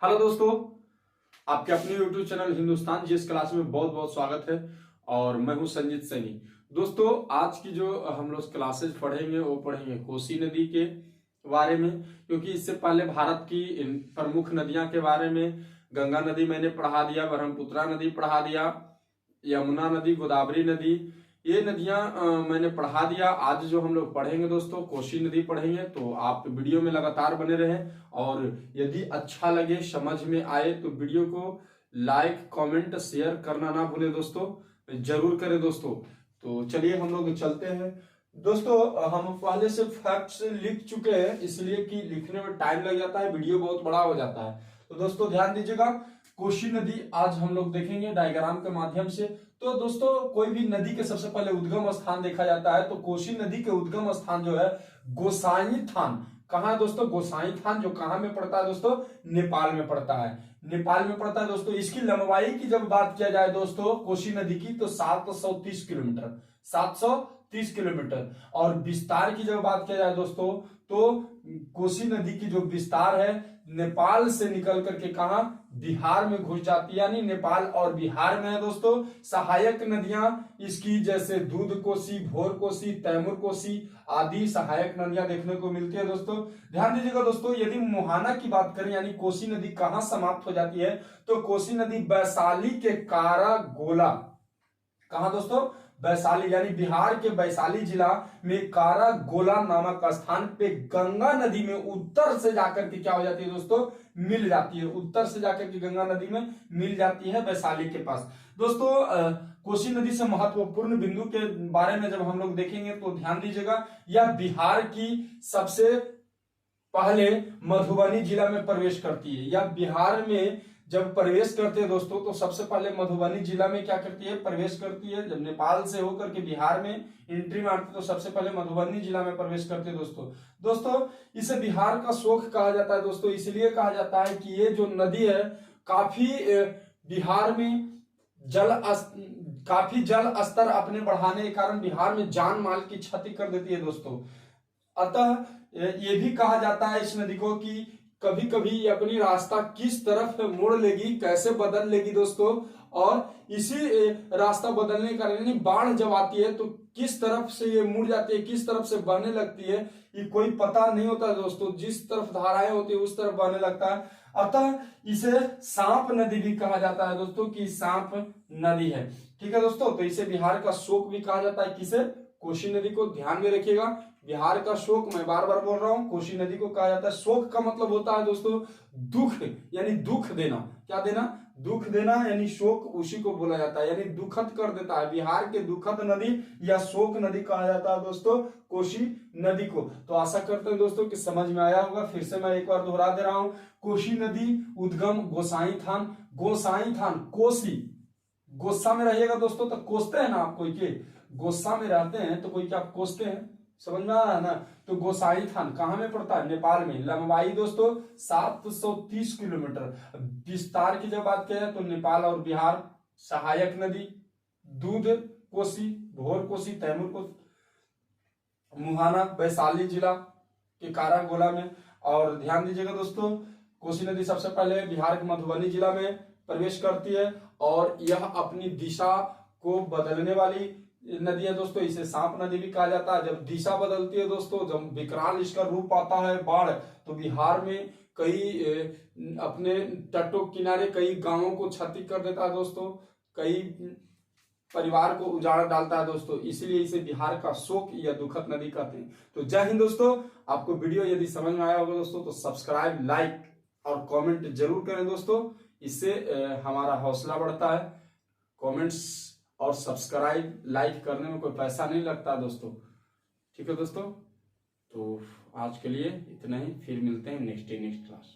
Hello दोस्तों, आपके अपने YouTube channel Hindustan GS class में बहुत बहुत स्वागत है। और मैं हूं संजीत सैनी। दोस्तों, आज की जो हम लोग क्लासेज पढ़ेंगे वो पढ़ेंगे कोसी नदी के बारे में, क्योंकि इससे पहले भारत की प्रमुख नदियां के बारे में गंगा नदी मैंने पढ़ा दिया, ब्रह्मपुत्रा नदी पढ़ा दिया, यमुना नदी, गोदावरी नदी, ये नदियां मैंने पढ़ा दिया। आज जो हम लोग पढ़ेंगे दोस्तों कोसी नदी पढ़ेंगे, तो आप वीडियो में लगातार बने रहें। और यदि अच्छा लगे, समझ में आए तो वीडियो को लाइक कमेंट शेयर करना ना भूलें दोस्तों, जरूर करें दोस्तों। तो चलिए हम लोग चलते हैं दोस्तों। हम पहले से फैक्ट्स लिख चुके हैं, इसलिए कि लिखने में टाइम लग जाता है, वीडियो बहुत बड़ा हो जाता है। तो दोस्तों ध्यान दीजिएगा, कोसी नदी आज हम लोग देखेंगे डायग्राम के माध्यम से। तो दोस्तों, कोई भी नदी के सबसे पहले उद्गम स्थान देखा जाता है, तो कोसी नदी के उद्गम स्थान जो है गोसाई थान। कहाँ है दोस्तों? गोसाई थान, जो कहाँ में पड़ता है दोस्तों? नेपाल में पड़ता है। नेपाल में पड़ता है दोस्तों। इसकी लंबाई की जब बात किया जाए दोस्तों कोसी नदी की, तो 730 किलोमीटर, 730 किलोमीटर। और विस्तार की जब बात किया जाए दोस्तों, तो कोसी नदी की जो विस्तार है नेपाल से निकल करके कहा बिहार में घुस जाती है, यानी नेपाल और बिहार में है दोस्तों। सहायक नदियां इसकी जैसे दूध कोसी, भोर कोसी, तैमूर कोसी आदि सहायक नदियां देखने को मिलती है दोस्तों। ध्यान दीजिएगा दोस्तों, यदि मुहाना की बात करें यानी कोसी नदी कहां समाप्त हो जाती है, तो कोसी नदी वैशाली के कारागोला, कहा दोस्तों? वैशाली, यानी बिहार के वैशाली जिला में कारागोला नामक स्थान पे गंगा नदी में उत्तर से जाकर के क्या हो जाती है दोस्तों? मिल जाती है। उत्तर से जाकर के गंगा नदी में मिल जाती है वैशाली के पास। दोस्तों, कोसी नदी से महत्वपूर्ण बिंदु के बारे में जब हम लोग देखेंगे तो ध्यान दीजिएगा, यह बिहार की सबसे पहले मधुबनी जिला में प्रवेश करती है। यह बिहार में जब प्रवेश करते हैं दोस्तों, तो सबसे पहले मधुबनी जिला में क्या करती है? प्रवेश करती है। जब नेपाल से होकर के बिहार में एंट्री मारती है, तो सबसे पहले मधुबनी जिला में प्रवेश करते हैं दोस्तों। इसे बिहार का शोक कहा जाता है दोस्तों। इसलिए कहा जाता है कि ये जो नदी है काफी बिहार में काफी जल स्तर अपने बढ़ाने के कारण बिहार में जान माल की क्षति कर देती है दोस्तों। अतः ये भी कहा जाता है इस नदी को कि कभी कभी अपनी रास्ता किस तरफ मोड़ लेगी, कैसे बदल लेगी दोस्तों। और इसी रास्ता बदलने के कारण बाढ़ जब आती है तो किस तरफ से ये मुड़ जाती है, किस तरफ से बहने लगती है, ये कोई पता नहीं होता दोस्तों। जिस तरफ धाराएं होती है उस तरफ बहने लगता है। अतः इसे सांप नदी भी कहा जाता है दोस्तों, कि सांप नदी है। ठीक है दोस्तों, तो इसे बिहार का शोक भी कहा जाता है। किसे? कोसी नदी को। ध्यान में रखिएगा, बिहार का शोक, मैं बार बार बोल रहा हूं, कोसी नदी को कहा जाता है। शोक का मतलब होता है दोस्तों दुख, यानी दुख देना। क्या देना? दुख देना, यानी शोक उसी को बोला जाता है, यानी दुखद कर देता है। बिहार के दुखद नदी या शोक नदी कहा जाता है दोस्तों कोसी नदी को। तो आशा करते हैं दोस्तों कि समझ में आया होगा। फिर से मैं एक बार दोहरा दे रहा हूं, कोसी नदी उद्गम गोसाई थान। गोसाई थान, कोसी, गुस्सा में रहिएगा दोस्तों तो कोसते हैं ना आप, कोई के गुस्सा में रहते हैं तो कोई क्या कोसते हैं, समझ में आ रहा है ना? तो गोसाई थान कहां में पड़ता है? नेपाल में। लंबाई दोस्तों 730 किलोमीटर। विस्तार की जब बात करें तो नेपाल और बिहार, सहायक नदी दूध कोसी, भोर कोसी, तैमूर कोसी, मुहाना वैशाली जिला के कारागोला में। और ध्यान दीजिएगा दोस्तों, कोसी नदी सबसे पहले बिहार के मधुबनी जिला में प्रवेश करती है और यह अपनी दिशा को बदलने वाली नदी है दोस्तों। इसे सांप नदी भी कहा जाता है। जब दिशा बदलती है दोस्तों, जब विकराल इसका रूप आता है बाढ़, तो बिहार में कई अपने तटों किनारे कई गांवों को क्षति कर देता है दोस्तों, कई परिवार को उजाड़ डालता है दोस्तों। इसलिए इसे बिहार का शोक या दुखद नदी कहते हैं। तो जय हिंद दोस्तों। आपको वीडियो यदि समझ में आया होगा दोस्तों तो सब्सक्राइब, लाइक और कमेंट जरूर करें दोस्तों। इससे हमारा हौसला बढ़ता है। कमेंट्स और सब्सक्राइब, लाइक करने में कोई पैसा नहीं लगता दोस्तों। ठीक है दोस्तों, तो आज के लिए इतना ही। फिर मिलते हैं नेक्स्ट क्लास।